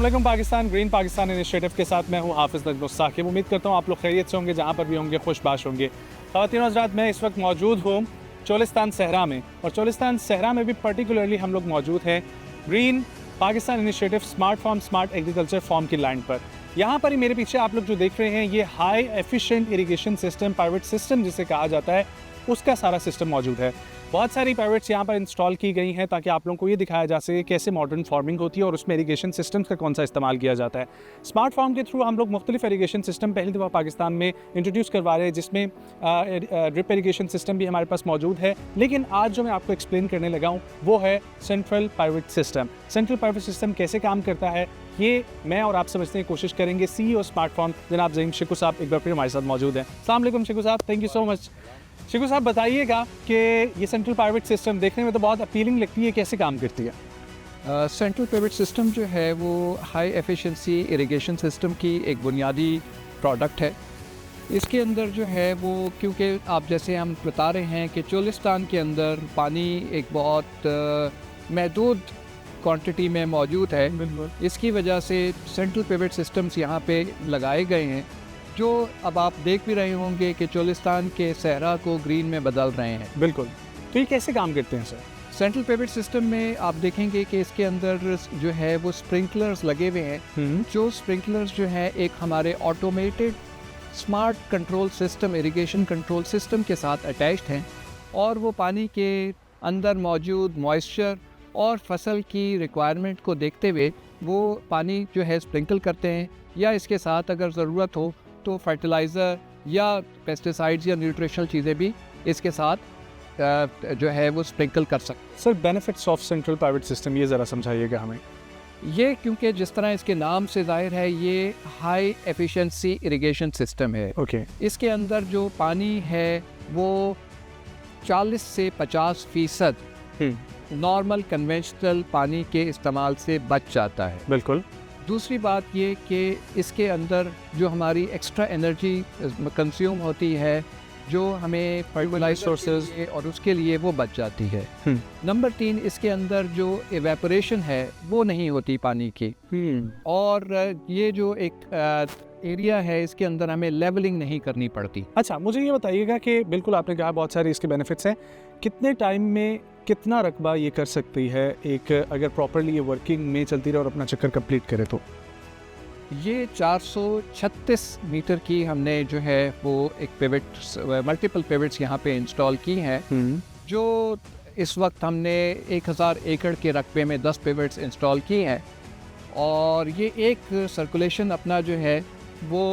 अस्सलाम Pakistan, green Pakistan initiative के साथ मैं हूं हाफिज़ नजमुल साकिब। उम्मीद करता हूं आप लोग खैरियत से होंगे, जहां पर भी होंगे खुशबाश होंगे। ख़वातीन और हज़रात, मैं इस वक्त मौजूद हूं चोलिस्तान सहरा में, और चोलिस्तान सहरा में भी पर्टिकुलरली हम लोग मौजूद हैं green Pakistan initiative smart farm smart agriculture farm की लैंड पर। यहाँ पर ही मेरे पीछे आप लोग जो देख रहे हैं, ये high efficient irrigation system, private system जिसे कहा जाता है, उसका सारा सिस्टम मौजूद है। बहुत सारी प्राइवेट्स यहाँ पर इंस्टॉल की गई हैं ताकि आप लोगों को ये दिखाया जा सके कैसे मॉडर्न फार्मिंग होती है और उसमें इरिगेशन सिस्टम्स का कौन सा इस्तेमाल किया जाता है। स्मार्ट फार्म के थ्रू हम लोग मुख्तलिफ इरिगेशन सिस्टम पहली दफ़ा पाकिस्तान में इंट्रोड्यूस करवा रहे हैं, जिसमें ड्रिप इरिगेशन सिस्टम भी हमारे पास मौजूद है। लेकिन आज जो मैं आपको एक्सप्लेन करने लगा हूँ वो है central private system. Central private system कैसे काम करता है, ये मैं और आप समझने की कोशिश करेंगे। CEO स्मार्ट फार्म जनाब ज़हीम शिकू साहब एक बार फिर हमारे साथ मौजूद हैं। अस्सलाम वालेकुम शिकू साहब, थैंक यू सो मच। शिकू साहब बताइएगा कि ये सेंट्रल प्राइवेट सिस्टम देखने में तो बहुत अपीलिंग लगती है, कैसे काम करती है? सेंट्रल प्राइवेट सिस्टम जो है वो हाई एफिशिएंसी इरिगेशन सिस्टम की एक बुनियादी प्रोडक्ट है। इसके अंदर जो है वो, क्योंकि आप जैसे हम बता रहे हैं कि चोलिस्तान के अंदर पानी एक बहुत महदूद क्वांटिटी में मौजूद है, इसकी वजह से सेंट्रल प्राइवेट सिस्टम्स यहाँ पे लगाए गए हैं, जो अब आप देख भी रहे होंगे कि चोलिस्तान के सहरा को ग्रीन में बदल रहे हैं। बिल्कुल। तो ये कैसे काम करते हैं सर? सेंट्रल प्राइवेट सिस्टम में आप देखेंगे कि इसके अंदर जो है वो स्प्रिंकलर्स लगे हुए हैं। जो स्प्रिंकलर्स जो है एक हमारे automated smart control system, irrigation control system के साथ अटैच्ड हैं, और वो पानी के अंदर मौजूद मॉइस्चर और फसल की रिक्वायरमेंट को देखते हुए वो पानी जो है स्प्रिंकल करते हैं, या इसके साथ अगर ज़रूरत हो तो फर्टिलाइज़र या पेस्टिसाइड्स या न्यूट्रिशनल चीज़ें भी इसके साथ जो है वो स्प्रिंकल कर सकते। Sir benefits of central private system ये ज़रा समझाइएगा हमें। ये क्योंकि जिस तरह इसके नाम से जाहिर है, ये हाई एफिशिएंसी इरिगेशन सिस्टम है। ओके। इसके अंदर जो पानी है वो 40 से 50% नॉर्मल कन्वेंशनल पानी के इस्तेमाल से बच जाता है। बिल्कुल। दूसरी बात ये कि इसके अंदर जो हमारी एक्स्ट्रा एनर्जी कंज्यूम होती है, जो हमें फर्टिलाइजर सोर्सेज और उसके लिए वो बच जाती है। नंबर 3, इसके अंदर जो इवेपोरेशन है वो नहीं होती पानी की, और ये जो एक एरिया है इसके अंदर हमें लेवलिंग नहीं करनी पड़ती। अच्छा, मुझे ये बताइएगा कि बिल्कुल आपने कहा बहुत सारे इसके बेनिफिट्स हैं, कितने टाइम में कितना रकबा ये कर सकती है एक, अगर प्रॉपरली ये वर्किंग में चलती रहे और अपना चक्कर कंप्लीट करे तो? ये 436 मीटर की हमने जो है वो एक पिवट, मल्टीपल पिवट्स यहाँ पे इंस्टॉल की हैं, जो इस वक्त हमने 1000 एकड़ के रकबे में 10 पिवट्स इंस्टॉल किए हैं, और ये एक सर्कुलेशन अपना जो है वो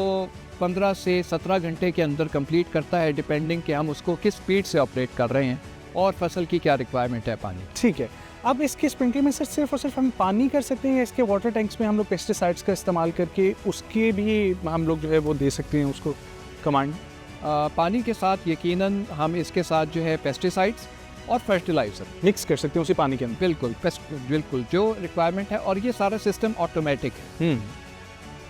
15 से 17 घंटे के अंदर कंप्लीट करता है, डिपेंडिंग कि हम उसको किस स्पीड से ऑपरेट कर रहे हैं और फसल की क्या रिक्वायरमेंट है पानी। ठीक है। अब इसके स्प्रिंकलर में सर सिर्फ और सिर्फ हम पानी कर सकते हैं, या इसके वाटर टैंक्स में हम लोग पेस्टिसाइड्स का इस्तेमाल करके उसके भी हम लोग जो है वो दे सकते हैं उसको कमांड? पानी के साथ यकीनन हम इसके साथ जो है पेस्टिसाइड्स और फर्टिलाइज़र मिक्स कर सकते हैं उसी पानी के अंदर। बिल्कुल जो रिक्वायरमेंट है, और ये सारा सिस्टम ऑटोमेटिक है।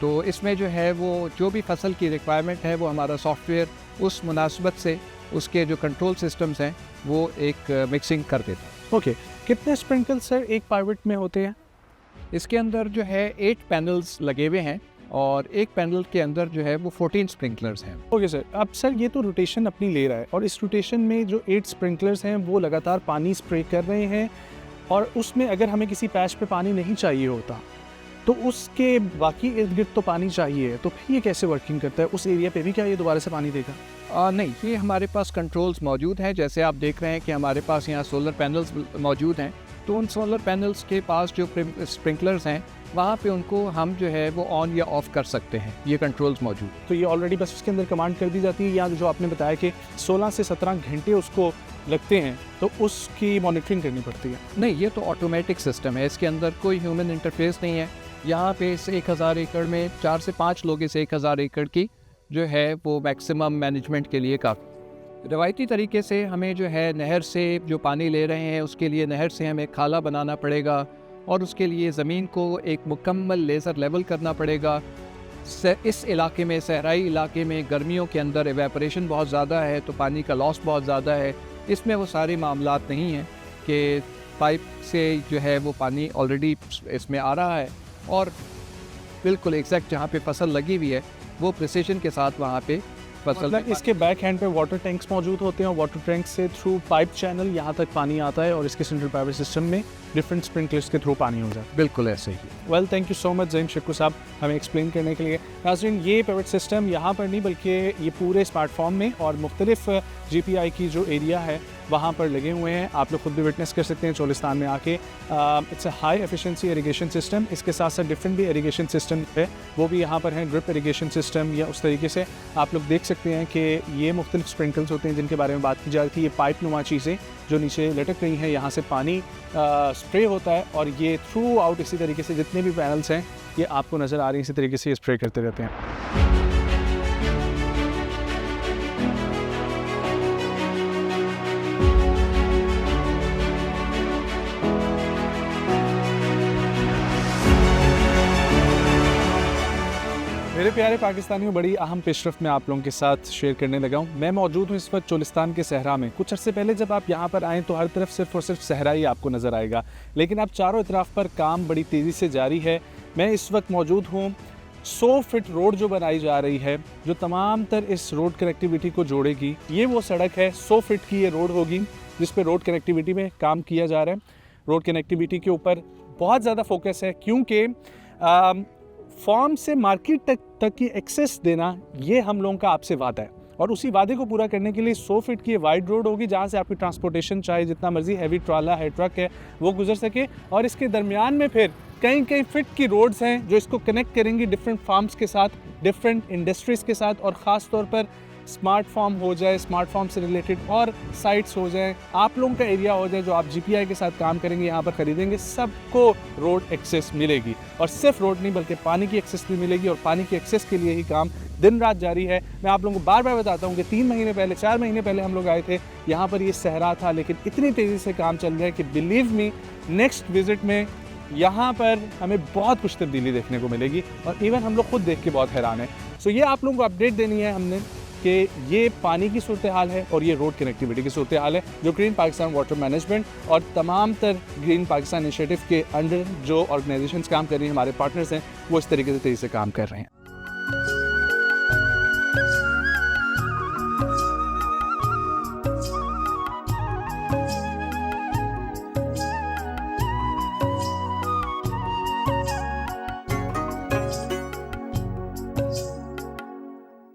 तो इसमें जो है वो जो भी फसल की रिक्वायरमेंट है वो हमारा सॉफ्टवेयर उस मुनासिबत से उसके जो कंट्रोल सिस्टम्स हैं वो एक मिक्सिंग कर देता है। ओके। कितने स्प्रिंकल सर एक प्राइवेट में होते हैं? इसके अंदर जो है 8 पैनल्स लगे हुए हैं, और एक पैनल के अंदर जो है वो 14 स्प्रिंकलर्स हैं। Okay sir. अब सर ये तो रोटेशन अपनी ले रहा है, और इस रोटेशन में जो 8 स्प्रिंकलर्स हैं वो लगातार पानी स्प्रे कर रहे हैं, और उसमें अगर हमें किसी पैच पे पानी नहीं चाहिए होता तो उसके बाकी इर्द गिर्द तो पानी चाहिए, तो फिर ये कैसे वर्किंग करता है? उस एरिया पे भी क्या ये दोबारा से पानी देगा? नहीं, ये हमारे पास कंट्रोल्स मौजूद हैं। जैसे आप देख रहे हैं कि हमारे पास यहाँ सोलर पैनल्स मौजूद हैं, तो उन सोलर पैनल्स के पास जो स्प्रिंकलर्स हैं वहाँ पे उनको हम जो है वो ऑन या ऑफ कर सकते हैं, ये कंट्रोल्स मौजूद। तो ये ऑलरेडी बस उसके अंदर कमांड कर दी जाती है, या जो आपने बताया कि 16 से 17 घंटे उसको लगते हैं तो उसकी मॉनिटरिंग करनी पड़ती है? नहीं, ये तो ऑटोमेटिक सिस्टम है, इसके अंदर कोई ह्यूमन इंटरफेस नहीं है। यहाँ पे इस 1000 एकड़ में 4 से 5 लोग इस 1000 एकड़ की जो है वो मैक्सिमम मैनेजमेंट के लिए काफ़ी। रवायती तरीके से हमें जो है नहर से जो पानी ले रहे हैं उसके लिए नहर से हमें खाला बनाना पड़ेगा, और उसके लिए ज़मीन को एक मुकम्मल लेज़र लेवल करना पड़ेगा। इस इलाके में, सहराई इलाके में गर्मियों के अंदर एवेपोरेशन बहुत ज़्यादा है, तो पानी का लॉस बहुत ज़्यादा है। इसमें वो सारे मामलात नहीं हैं कि पाइप से जो है वो पानी ऑलरेडी इसमें आ रहा है, और बिल्कुल एग्जैक्ट जहाँ पे फसल लगी हुई है वो प्रिसीजन के साथ वहाँ पे फसल मतलब इसके बैक हैंड पे वाटर टैंक्स मौजूद होते हैं और वाटर टैंक से थ्रू पाइप चैनल यहाँ तक पानी आता है और इसके सेंट्रल पावर सिस्टम में डिफरेंट स्प्रिंकलर्स के थ्रू पानी हो जाता है। बिल्कुल ऐसे ही। Well thank you so much Zaheem Shikku साहब हमें एक्सप्लेन करने के लिए। नाज़रीन ये पिवट सिस्टम यहाँ पर नहीं बल्कि ये पूरे स्मार्टफॉर्म में और मुख्तलिफ GPI की जो एरिया है वहाँ पर लगे हुए हैं। आप लोग खुद भी विटनेस कर सकते हैं चोलिस्तान में आके। It's a high efficiency irrigation system. इसके साथ साथ डिफरेंट भी इरिगेशन सिस्टम है वो भी यहाँ पर हैं, ड्रिप इरिगेशन सिस्टम या उस तरीके से आप लोग देख सकते हैं कि ये मुख्तलिफ स्प्रिंकल्स होते हैं जिनके बारे में बात की जा रही थी। ये पाइप नुमा चीज़ें जो नीचे लटक रही हैं, यहाँ से पानी स्प्रे होता है और ये थ्रू आउट इसी तरीके से जितने भी पैनल्स हैं ये आपको नज़र आ रही हैं, इसी तरीके से ये स्प्रे करते रहते हैं। मेरे प्यारे पाकिस्तानियों, बड़ी अहम पेशरफ्त में आप लोगों के साथ शेयर करने लगा हूँ। मैं मौजूद हूँ इस वक्त चोलिस्तान के सहरा में। कुछ अर्से पहले जब आप यहाँ पर आएँ तो हर तरफ सिर्फ और सिर्फ सहरा ही आपको नज़र आएगा, लेकिन अब चारों तरफ पर काम बड़ी तेज़ी से जारी है। मैं इस वक्त मौजूद हूँ 100 फीट रोड जो बनाई जा रही है, जो तमाम तर इस रोड कनेक्टिविटी को जोड़ेगी। ये वो सड़क है, 100 फीट की ये रोड होगी जिस पे रोड कनेक्टिविटी में काम किया जा रहा है। रोड कनेक्टिविटी के ऊपर बहुत ज़्यादा फोकस है क्योंकि फार्म से मार्केट तक की एक्सेस देना ये हम लोगों का आपसे वादा है और उसी वादे को पूरा करने के लिए 100 फीट की वाइड रोड होगी जहाँ से आपकी ट्रांसपोर्टेशन चाहे जितना मर्जी हैवी ट्राला है, ट्रक है, वो गुजर सके। और इसके दरमियान में फिर कई फीट की रोड्स हैं जो इसको कनेक्ट करेंगी डिफरेंट फार्म्स के साथ, डिफरेंट इंडस्ट्रीज़ के साथ, और ख़ास तौर पर स्मार्ट फार्म हो जाए, स्मार्ट फार्म से रिलेटेड और साइट्स हो जाए, आप लोगों का एरिया हो जाए जो आप GPI के साथ काम करेंगे, यहाँ पर ख़रीदेंगे, सबको रोड एक्सेस मिलेगी। और सिर्फ रोड नहीं बल्कि पानी की एक्सेस भी मिलेगी और पानी की एक्सेस के लिए ही काम दिन रात जारी है। मैं आप लोगों को बार बार बताता हूँ कि 3 महीने पहले 4 महीने पहले हम लोग आए थे, यहाँ पर ये सहरा था, लेकिन इतनी तेज़ी से काम चल रहा है कि बिलीव मी नेक्स्ट विज़िट में यहाँ पर हमें बहुत कुछ तब्दीली देखने को मिलेगी और इवन हम लोग खुद देख के बहुत हैरान है। सो ये आप लोगों को अपडेट देनी है हमने कि ये पानी की सूरत हाल है और ये रोड कनेक्टिविटी की सूरत हाल है जो ग्रीन पाकिस्तान वाटर मैनेजमेंट और तमाम तर ग्रीन पाकिस्तान इनिशिएटिव के अंडर जो ऑर्गेनाइजेशंस काम कर रही हैं, हमारे पार्टनर्स हैं, वो इस तरीके से तेज़ी से काम कर रहे हैं।